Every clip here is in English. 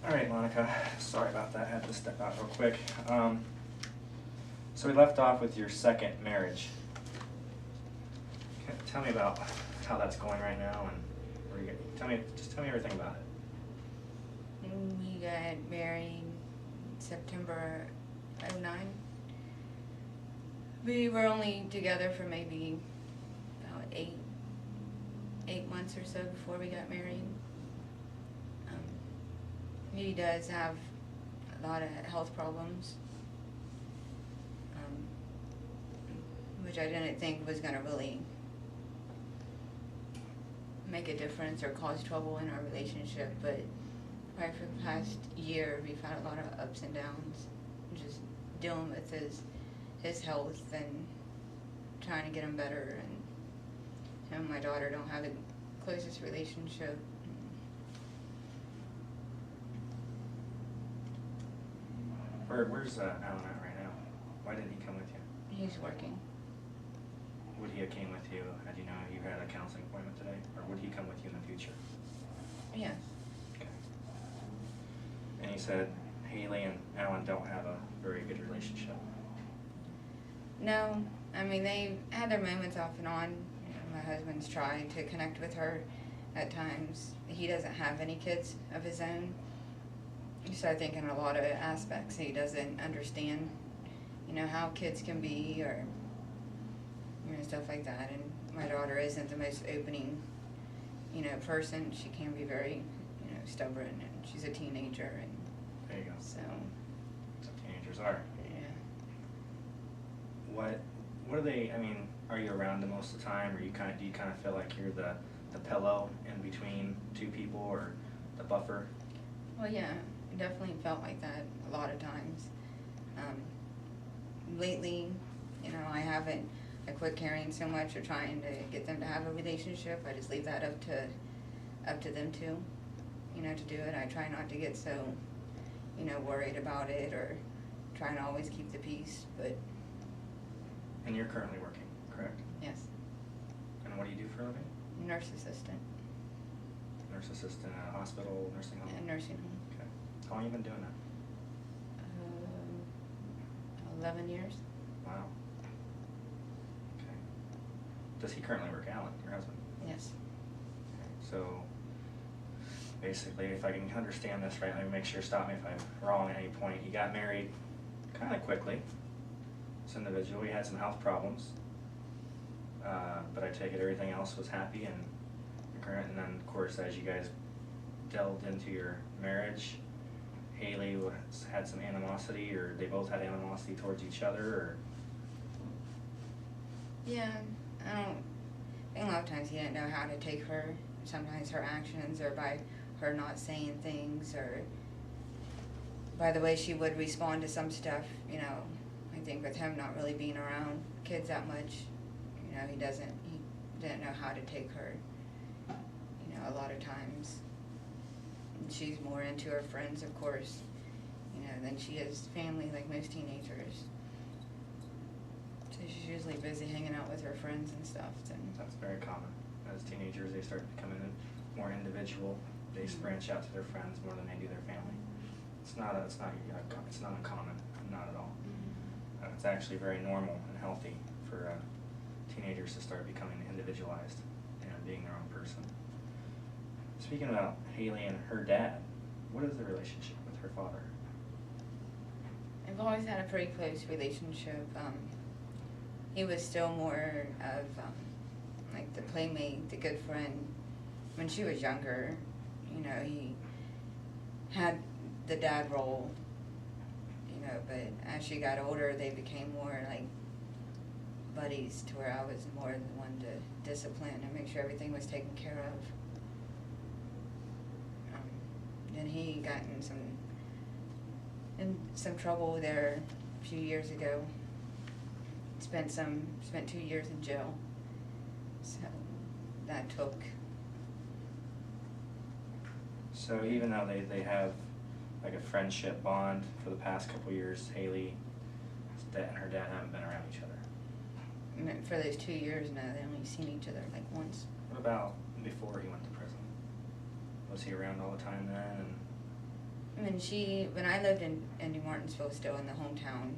All right, Monica, sorry about that, I had to step out real quick. So we left off with your second marriage. Tell me about how that's going right now, and where you tell me everything about it. We got married September '09. We were only together for maybe about eight months or so before we got married. He does have a lot of health problems, which I didn't think was going to really make a difference or cause trouble in our relationship, but right for the past year we've had a lot of ups and downs, just dealing with his health and trying to get him better, and him and my daughter don't have the closest relationship. Where's Alan at right now? Why didn't he come with you? He's working. Would he have came with you had you know you had a counseling appointment today? Or would he come with you in the future? Yeah. Okay. And he said Haley and Alan don't have a very good relationship. No, I mean, they had their moments off and on. You know, my husband's tried to connect with her at times. He doesn't have any kids of his own. So I think in a lot of aspects he doesn't understand, you know, how kids can be, or, you know, stuff like that. And my daughter isn't the most opening, you know, person. She can be very, you know, stubborn, and she's a teenager, and There you go. so. That's what teenagers are. Yeah. What are they? I mean, are you around them most of the time, or do you kind of feel like you're the pillow in between two people, or the buffer? Well, yeah, it definitely felt like that a lot of times. Lately, you know, I quit caring so much or trying to get them to have a relationship. I just leave that up to them too, you know, to do it. I try not to get so, you know, worried about it, or trying to always keep the peace, but. And you're currently working, correct? Yes. And what do you do for a living? Nurse assistant. Nurse assistant at a hospital, nursing home? At a nursing home. Okay. How long have you been doing that? 11 years. Wow. Okay. Does he currently work, Alan, your husband? Yes. Okay. So, basically, if I can understand this right, let me make sure, stop me if I'm wrong at any point. You got married kind of quickly. This individual, he had some health problems. But I take it everything else was happy and current, and then of course as you guys delved into your marriage, Haley had some animosity, or they both had animosity towards each other, or? Yeah, I think a lot of times he didn't know how to take her, sometimes her actions, or by her not saying things, or by the way she would respond to some stuff, you know. I think with him not really being around kids that much, you know, he didn't know how to take her, you know, a lot of times. And she's more into her friends, of course, you know, than she is family, like most teenagers. So she's usually busy hanging out with her friends and stuff. That's very common. As teenagers, they start becoming more individual. They branch out to their friends more than they do their family. It's not uncommon, not at all. It's actually very normal and healthy for teenagers to start becoming individualized and being their own person. Speaking about Haley and her dad, what is the relationship with her father? I've always had a pretty close relationship. He was still more of like the playmate, the good friend. When she was younger, you know, he had the dad role, you know, but as she got older, they became more like buddies, to where I was more the one to discipline and make sure everything was taken care of. Then he got in some trouble there a few years ago. Spent 2 years in jail. So that took. So even though they have like a friendship bond for the past couple years, Haley and her dad haven't been around each other. For those 2 years now, they only seen each other like once. What about before he went to prison? Was he around all the time then? And when I lived in New Martinsville, still in the hometown,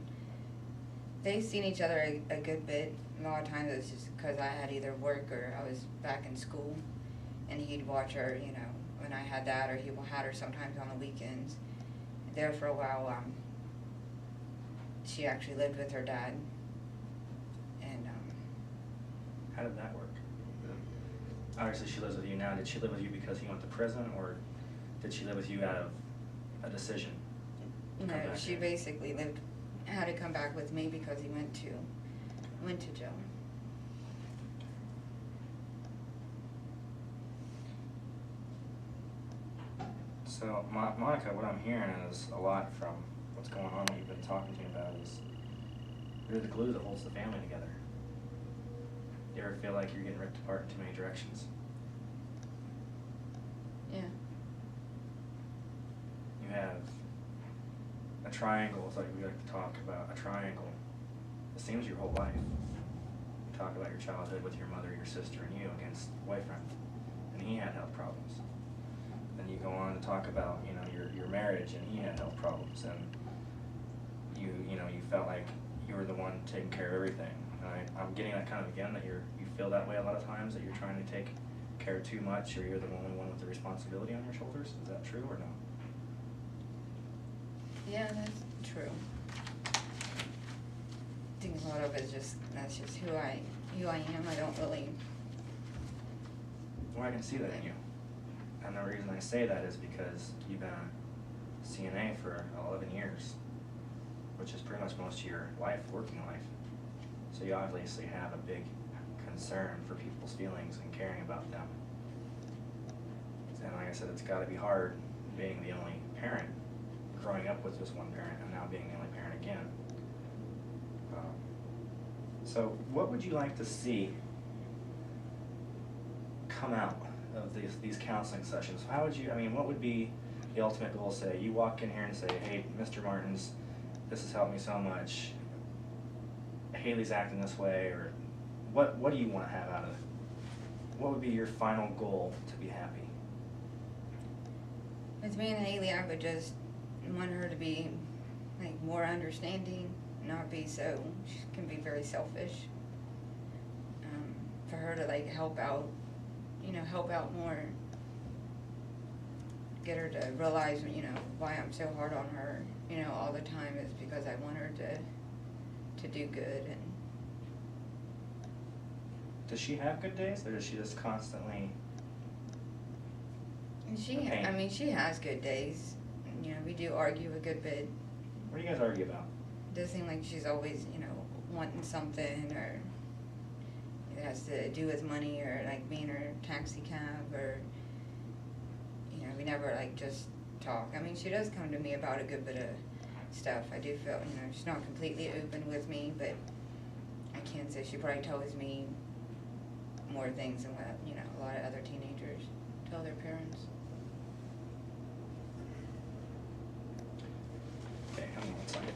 they've seen each other a good bit. A lot of times it's just because I had either work or I was back in school, and he'd watch her, you know, when I had that, or he had her sometimes on the weekends. There for a while, she actually lived with her dad, and How did that work? Obviously, she lives with you now. Did she live with you because he went to prison, or did she live with you out of a decision? you know, Come back she here. basically had to come back with me because he went to jail. So, Monica, what I'm hearing is a lot from what's going on, what you've been talking to me about is you're the glue that holds the family together. You ever feel like you're getting ripped apart in too many directions? Yeah. You have a triangle, it's like we like to talk about, a triangle. It seems your whole life. You talk about your childhood with your mother, your sister, and you against boyfriend, and he had health problems. Then you go on to talk about, you know, your marriage, and he had health problems, and you know, you felt like you were the one taking care of everything. And I'm getting that kind of again, that you feel that way a lot of times, that you're trying to take care too much, or you're the only one with the responsibility on your shoulders. Is that true or no? Yeah, that's true. I think a lot of it is that's just who I am. I don't really. Well, I can see that in you. And the reason I say that is because you've been a CNA for 11 years, which is pretty much most of your life, working life. So you obviously have a big concern for people's feelings and caring about them. And like I said, it's got to be hard being the only parent, growing up with just one parent, and now being the only parent again. So what would you like to see come out of these counseling sessions? How would you, I mean, what would be the ultimate goal? Say, you walk in here and say, hey, Mr. Martins, this has helped me so much. Haley's acting this way, or what do you want to have out of it? What would be your final goal to be happy? With me and Haley, I would just want her to be like more understanding, not be so. She can be very selfish. For her to like help out, you know, help out more. Get her to realize, you know, why I'm so hard on her, you know, all the time is because I want her to do good. And Does she have good days, or does she just constantly? she, I mean, she has good days. You know, we do argue a good bit. What do you guys argue about? It does seem like she's always, you know, wanting something, or it has to do with money, or like me and her taxi cab, or, you know, we never like just talk. I mean, she does come to me about a good bit of stuff. I do feel, you know, she's not completely open with me, but I can say she probably tells me more things than what, you know, a lot of other teenagers tell their parents. Okay, hang on one second.